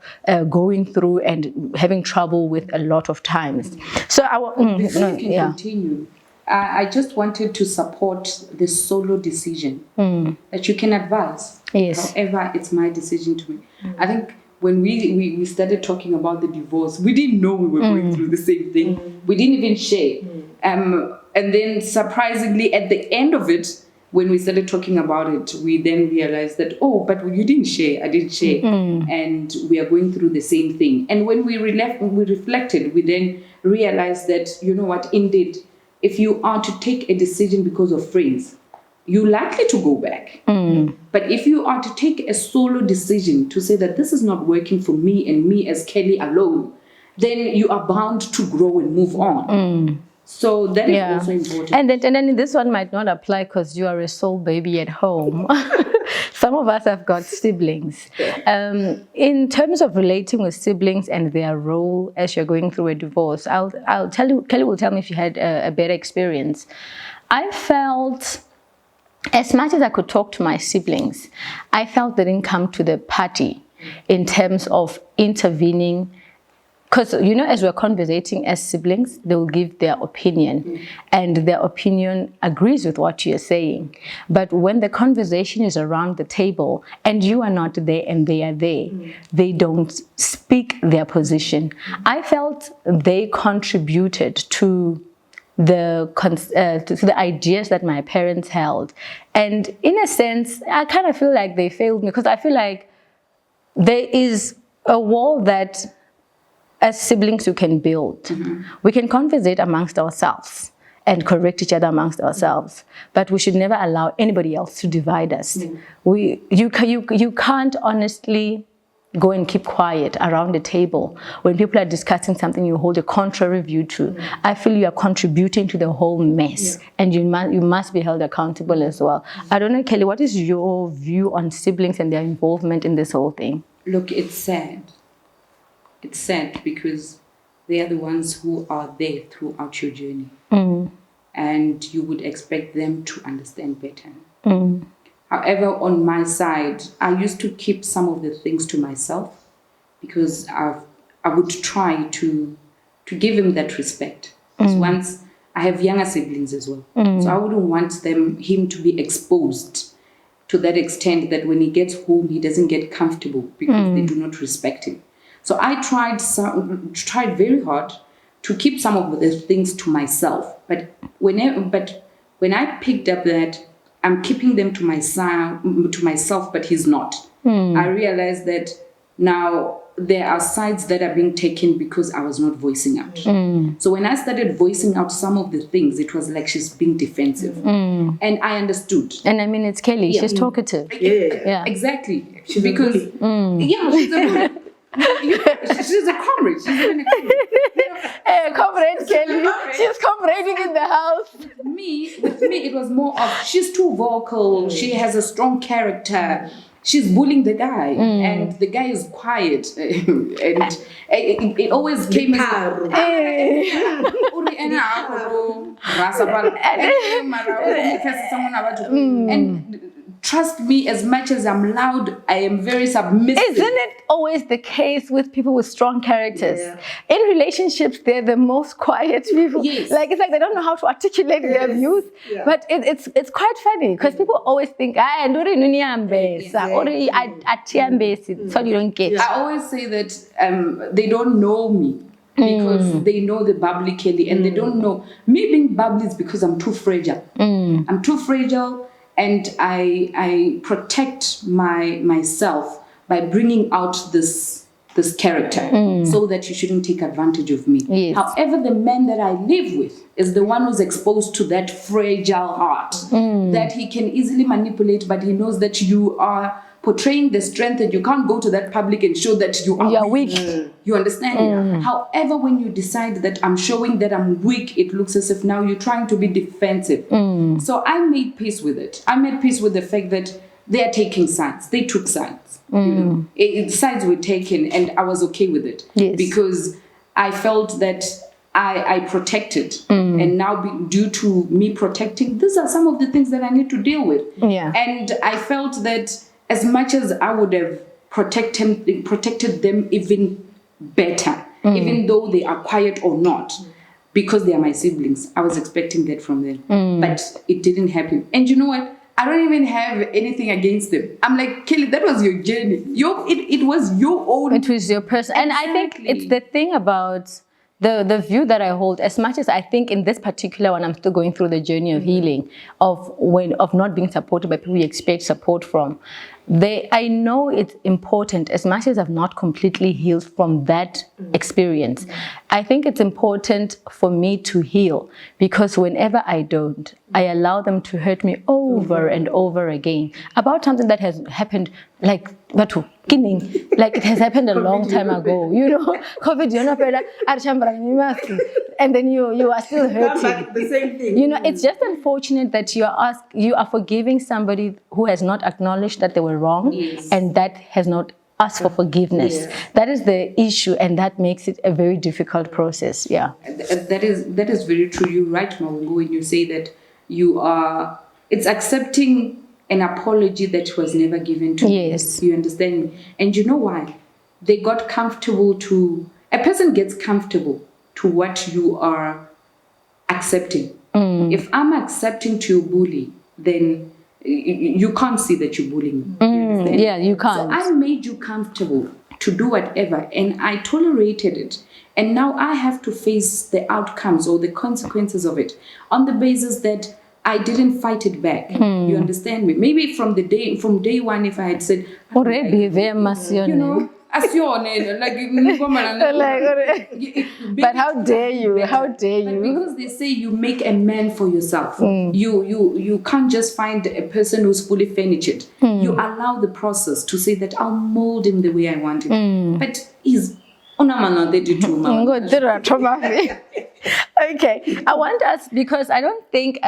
going through and having trouble with a lot of times. So Before you can continue, I just wanted to support the solo decision that you can advise. Yes. However, it's my decision to make. I think when we started talking about the divorce, we didn't know we were going through the same thing. We didn't even share. And then surprisingly, at the end of it, when we started talking about it, we then realized that, oh, but you didn't share, I didn't share. And we are going through the same thing. And when we reflected, we then realized that, you know what, indeed, if you are to take a decision because of friends, you're likely to go back. But if you are to take a solo decision to say that this is not working for me and me as Kelly alone, then you are bound to grow and move on. So that is also important. And then this one might not apply because you are a sole baby at home. Some of us have got siblings. In terms of relating with siblings and their role as you're going through a divorce, I'll tell you, Kelly will tell me if you had a better experience. I felt, as much as I could talk to my siblings, I felt they didn't come to the party in terms of intervening. Because, you know, as we're conversating as siblings, they will give their opinion, and their opinion agrees with what you're saying. But when the conversation is around the table and you are not there and they are there, they don't speak their position. I felt they contributed to the ideas that my parents held. And in a sense, I kind of feel like they failed me, because I feel like there is a wall that as siblings you can build. We can conversate amongst ourselves and correct each other amongst ourselves, but we should never allow anybody else to divide us. You can't honestly go and keep quiet around the table when people are discussing something you hold a contrary view to. I feel you are contributing to the whole mess, and you must be held accountable as well. I don't know, Kelly, what is your view on siblings and their involvement in this whole thing? Look, it's sad. It's sad because they are the ones who are there throughout your journey. And you would expect them to understand better. However, on my side, I used to keep some of the things to myself, because I would try to give him that respect. Because once I have younger siblings as well, so I wouldn't want him to be exposed to that extent that when he gets home, he doesn't get comfortable because they do not respect him. So I tried very hard to keep some of the things to myself. But when I picked up that I'm keeping them to myself, but he's not, I realized that now there are sides that are being taken because I was not voicing out. So when I started voicing out some of the things, it was like she's being defensive. And I understood. And I mean, it's Kelly. She's talkative. Yeah. Exactly. She's she's a bully. She's a comrade. She's even a comrade. Hey, comrade Kelly. She's comrading in the house. With me, it was more of she's too vocal. She has a strong character. She's bullying the guy, and the guy is quiet, and it always came as and trust me, as much as I'm loud, I am very submissive. Isn't it always the case with people with strong characters? Yeah. In relationships, they're the most quiet people. Yes. Like, it's like they don't know how to articulate their views. Yeah. But it's quite funny because people always think, so you don't get. I always say that they don't know me because they know the bubbly Kelly, and they don't know me being bubbly is because I'm too fragile. I'm too fragile, and I protect myself by bringing out this character so that you shouldn't take advantage of me. Yes. However, the man that I live with is the one who's exposed to that fragile heart that he can easily manipulate, but he knows that you are portraying the strength, and you can't go to that public and show that you are weak. You understand? However, when you decide that I'm showing that I'm weak, it looks as if now you're trying to be defensive. So I made peace with it. I made peace with the fact that they are taking sides. They took sides. You know? Sides were taken, and I was okay with it. Yes. Because I felt that I protected, and now due to me protecting, these are some of the things that I need to deal with. Yeah. And I felt that as much as I would have protected them even better, even though they are quiet or not, because they are my siblings, I was expecting that from them. But it didn't happen. And you know what? I don't even have anything against them. I'm like, Kelly, that was your journey. It was your own. It was your person. And I think it's the thing about the view that I hold, as much as I think in this particular one, I'm still going through the journey of healing, of not being supported by people you expect support from. I know it's important, as much as I've not completely healed from that experience. I think it's important for me to heal, because whenever I don't, I allow them to hurt me over and over again about something that has happened, like it has happened a long time ago. You know, COVID, and then you are still hurting. The same thing. You know, it's just unfortunate that you are forgiving somebody who has not acknowledged that they were wrong, and that has not asked for forgiveness. Yeah. That is the issue, and that makes it a very difficult process. Yeah. That is very true. You're right, Mavhungu, when you say that it's accepting an apology that was never given to you. Yes. You understand me? And you know why? They got comfortable a person gets comfortable to what you are accepting. If I'm accepting to bully, then you can't see that you're bullying me. Yeah, you can't. So I made you comfortable to do whatever, and I tolerated it. And now I have to face the outcomes or the consequences of it on the basis that I didn't fight it back. You understand me? Maybe from day one, if I had said, Already, you know, but how dare you? How dare you? But because they say you make a man for yourself, you can't just find a person who's fully furnished. You allow the process to say that I'll mold him the way I want him. But he's Okay, I want us, because I don't think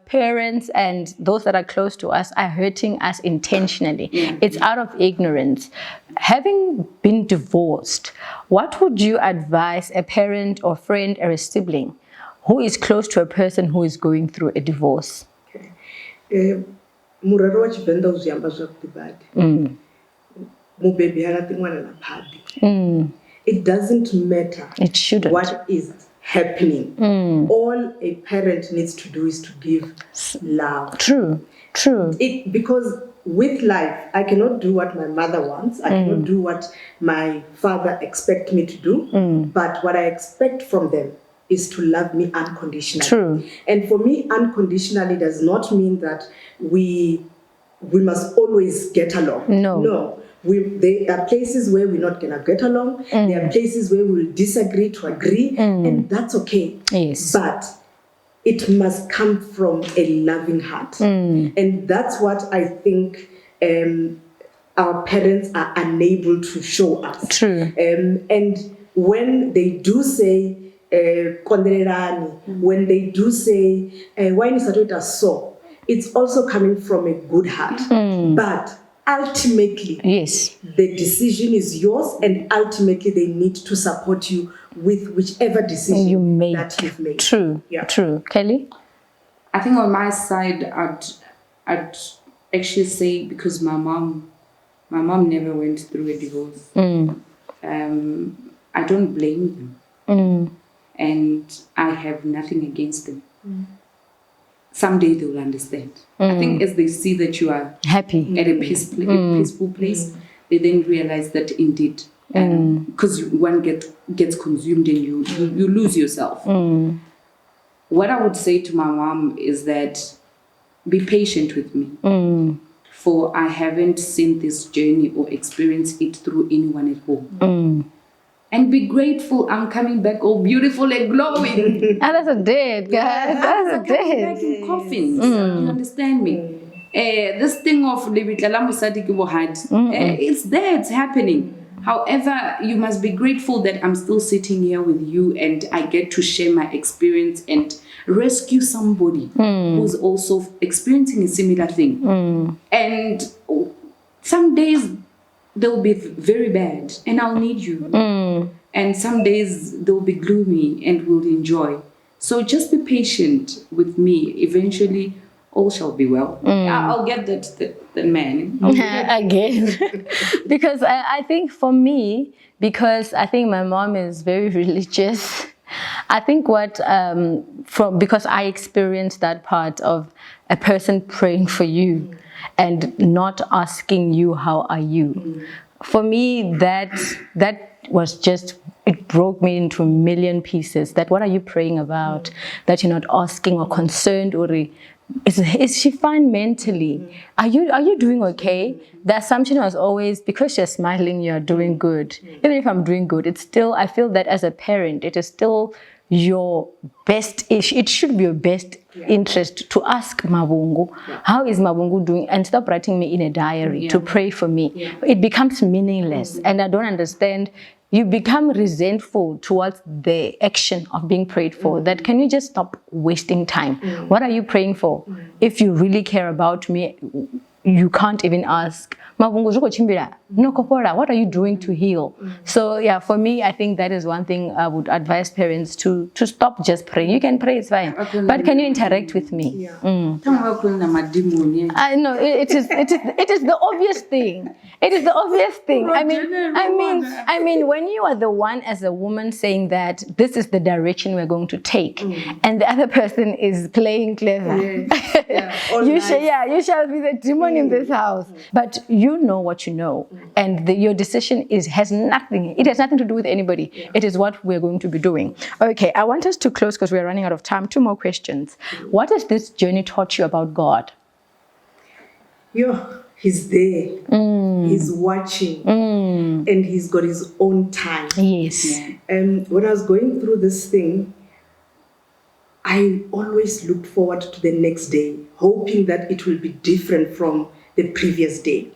parents and those that are close to us are hurting us intentionally. It's out of ignorance. Having been divorced, what would you advise a parent or friend or a sibling who is close to a person who is going through a divorce? Muraro wa Chivenda uziyamba zvakudibadi. Mubebi hakatingwana na padi. It doesn't matter. It shouldn't. What is happening. All a parent needs to do is to give love. True. Because with life, I cannot do what my mother wants. I cannot do what my father expects me to do. But what I expect from them is to love me unconditionally. True. And for me, unconditionally does not mean that we must always get along. No. There are places where we're not going to get along. There are places where we'll disagree to agree. And that's okay. Yes. But it must come from a loving heart. And that's what I think our parents are unable to show us. True. And when they do say, when they do say, why is it so? It's also coming from a good heart. But ultimately, yes, the decision is yours, and ultimately they need to support you with whichever decision that you've made. True. Kelly? I think on my side, I'd actually say, because my mom never went through a divorce. I don't blame them. And I have nothing against them. Someday they will understand. I think as they see that you are happy at a peaceful place, they then realize that indeed, because one gets consumed and you lose yourself. What I would say to my mom is that be patient with me, for I haven't seen this journey or experienced it through anyone at home. And be grateful I'm coming back all beautiful and glowing. that's a date, guys. That's a date. Back in coffins. You understand me? This thing of it's there, it's happening. However, you must be grateful that I'm still sitting here with you and I get to share my experience and rescue somebody who's also experiencing a similar thing. And some days they'll be very bad and I'll need you. And some days they'll be gloomy and we'll enjoy. So just be patient with me. Eventually, all shall be well. I'll get that man. Again. Because I think for me, because I think my mom is very religious, I think because I experienced that part of a person praying for you and not asking you, how are you? For me, that was just, it broke me into a million pieces. That what are you praying about? That you're not asking or concerned, or is she fine mentally? Are you doing okay? The assumption was always, because you're smiling, you're doing good. Even if I'm doing good, it's still, I feel that as a parent, it is still your best, it should be your best interest to ask Mavhungu, how is Mavhungu doing? And stop writing me in a diary to pray for me. It becomes meaningless and I don't understand. You become resentful towards the action of being prayed for. That can you just stop wasting time? What are you praying for? If you really care about me, you can't even ask, what are you doing to heal? So yeah, for me, I think that is one thing I would advise parents to stop just praying. You can pray, it's fine, but can you interact with me? I know it is the obvious thing. It is the obvious thing. I mean, when you are the one as a woman saying that this is the direction we're going to take, and the other person is playing clever, you shall be the demon in this house. But you know what you know, and your decision has nothing to do with anybody. It is what we're going to be doing. Okay, I want us to close because we're running out of time. 2 more questions. What has this journey taught you about God? He's there. He's watching. And he's got his own time. Yes. And when I was going through this thing, I always looked forward to the next day, hoping that it will be different from the previous day.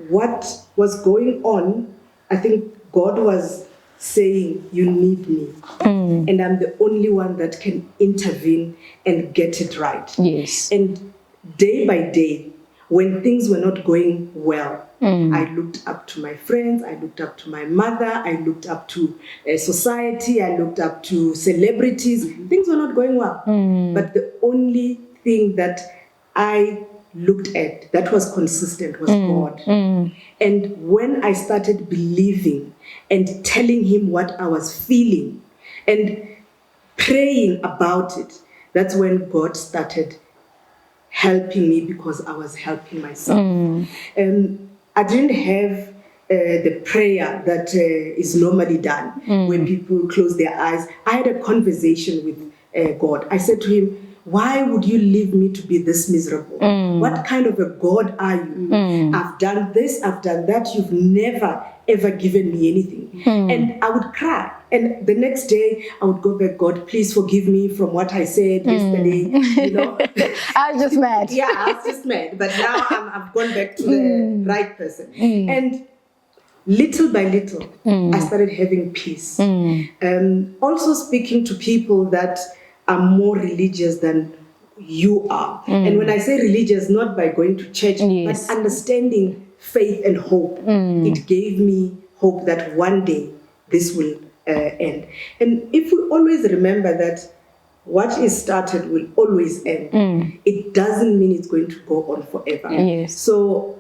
What was going on, I think God was saying, you need me. And I'm the only one that can intervene and get it right. Yes. And day by day, when things were not going well, I looked up to my friends, I looked up to my mother, I looked up to society, I looked up to celebrities. Things were not going well. But the only thing that I looked at that was consistent was God. And when I started believing and telling him what I was feeling and praying about it, that's when God started helping me, because I was helping myself. I didn't have the prayer that is normally done when people close their eyes. I had a conversation with God. I said to him, why would you leave me to be this miserable? What kind of a God are you? I've done this, I've done that. You've never, ever given me anything. And I would cry. And the next day, I would go back, God, please forgive me from what I said yesterday. You know, I was just mad. Yeah, I was just mad. But now I've gone back to the right person. And little by little, I started having peace. Also speaking to people that are more religious than you are. And when I say religious, not by going to church, but understanding faith and hope. It gave me hope that one day this will end. And if we always remember that what is started will always end. It doesn't mean it's going to go on forever. Yes. So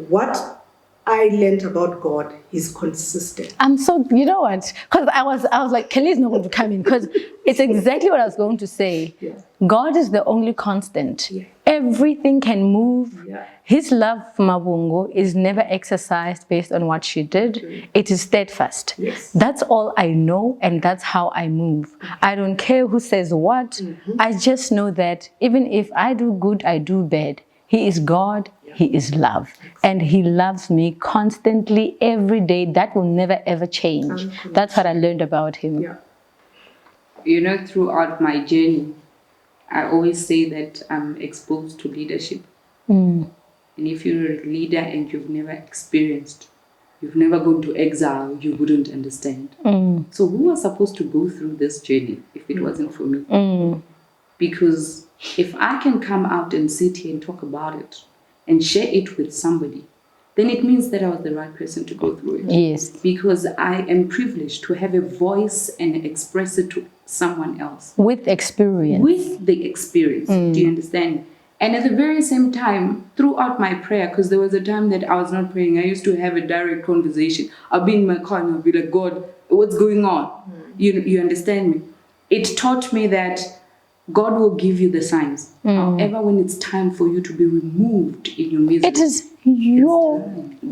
what I learned about God, He's consistent. I'm so, you know what? Because I was like, Kelly's not going to come in, because it's exactly what I was going to say. Yeah. God is the only constant. Yeah. Everything can move. Yeah. His love for Mavhungu is never exercised based on what she did. It is steadfast. Yes. That's all I know, and that's how I move. I don't care who says what. I just know that even if I do good, I do bad, He is God. He is love, and He loves me constantly every day. That will never ever change. That's what I learned about Him. Yeah. You know, throughout my journey, I always say that I'm exposed to leadership. And if you're a leader and you've never experienced, you've never gone to exile, you wouldn't understand. So who was supposed to go through this journey if it wasn't for me? Because if I can come out and sit here and talk about it and share it with somebody, then it means that I was the right person to go through it. Yes. Because I am privileged to have a voice and express it to someone else. With experience. With the experience. Do you understand? And at the very same time, throughout my prayer, because there was a time that I was not praying, I used to have a direct conversation. I'll be in my car and I'll be like, God, what's going on? You understand me? It taught me that God will give you the signs. However, when it's time for you to be removed in your misery, It is your...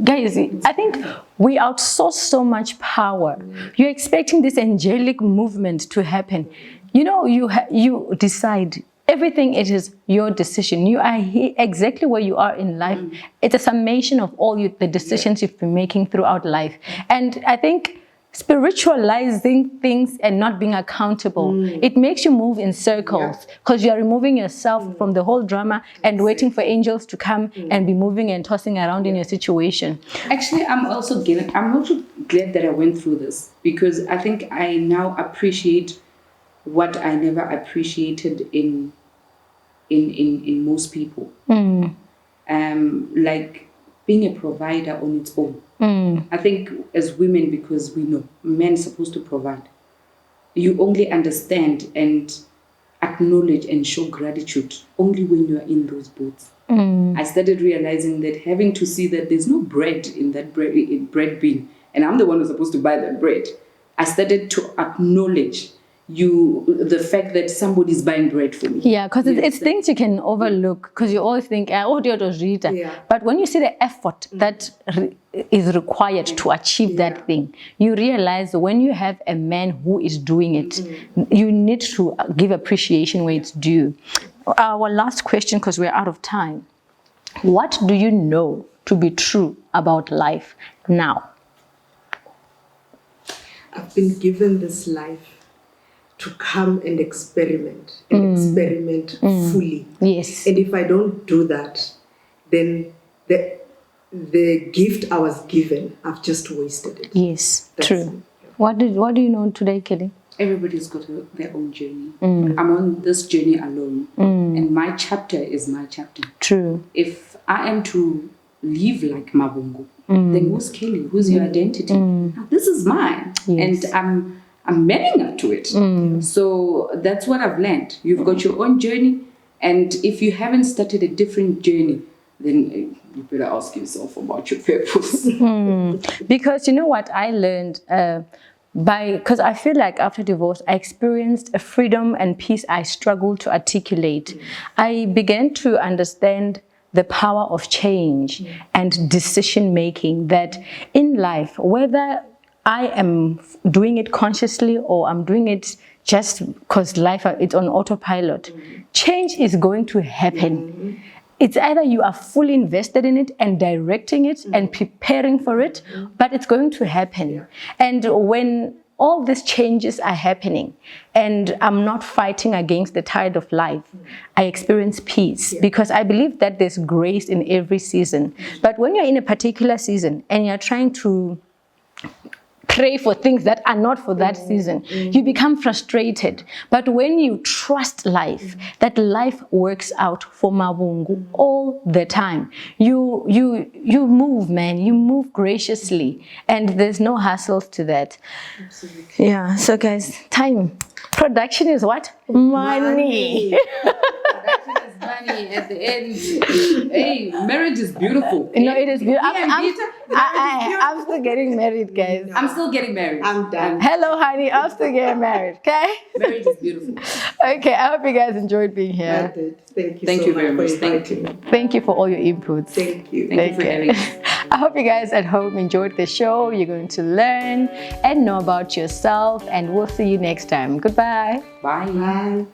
Guys, I think we outsource so much power. You're expecting this angelic movement to happen. You know, you decide. Everything, it is your decision. You are here exactly where you are in life. It's a summation of all the decisions you've been making throughout life. And I think spiritualizing things and not being accountable, it makes you move in circles, because you are removing yourself from the whole drama and waiting for angels to come and be moving and tossing around in your situation. actually, I'm also glad that I went through this, because I think I now appreciate what I never appreciated in most people. Like being a provider on its own. I think as women, because we know men are supposed to provide, you only understand and acknowledge and show gratitude only when you are in those boats. I started realizing that, having to see that there's no bread in that bread bin, and I'm the one who's supposed to buy that bread. I started to acknowledge the fact that somebody's buying bread for me. Yeah, because it's things you can overlook, because you always think, oh, dear, Rita. Yeah. But when you see the effort that is required to achieve that thing, you realize when you have a man who is doing it, you need to give appreciation where it's due. Our last question, because we're out of time. What do you know to be true about life now? I've been given this life to come and experiment fully. Yes. And if I don't do that, then the gift I was given, I've just wasted it. Yes, That's true. it. What do you know today, Kelly? Everybody's got their own journey. I'm on this journey alone. And my chapter is my chapter. True. If I am to live like Mavhungu, then who's Kelly? Who's your identity? Now, this is mine. Yes. And I'm manning up to it. So that's what I've learned. You've got your own journey. And if you haven't started a different journey, then you better ask yourself about your purpose. Because you know what I learned? Because I feel like after divorce, I experienced a freedom and peace I struggled to articulate. I began to understand the power of change and decision making, that in life, whether I am doing it consciously or I'm doing it just because life it's on autopilot, change is going to happen. It's either you are fully invested in it and directing it and preparing for it, but it's going to happen. And when all these changes are happening and I'm not fighting against the tide of life, I experience peace, because I believe that there's grace in every season. But when you're in a particular season and you're trying to pray for things that are not for that season. You become frustrated. But when you trust life, that life works out for Mavhungu all the time, you move, man. You move graciously, and there's no hassles to that. Absolutely. Yeah. So guys, time. Production is what? Money. Production is money at the end. Hey, marriage is beautiful. No, it is beautiful. I'm I'm still getting married, guys. I'm still getting married. I'm done. Hello, honey. I'm still getting married. Okay. Marriage is beautiful. Okay. I hope you guys enjoyed being I here. did. Thank you Thank so you much very for much. Thank inviting me. Thank you for all your inputs. Thank you. Thank you for having us. I hope you guys at home enjoyed the show. You're going to learn and know about yourself, and we'll see you next time. Goodbye. Bye. Bye.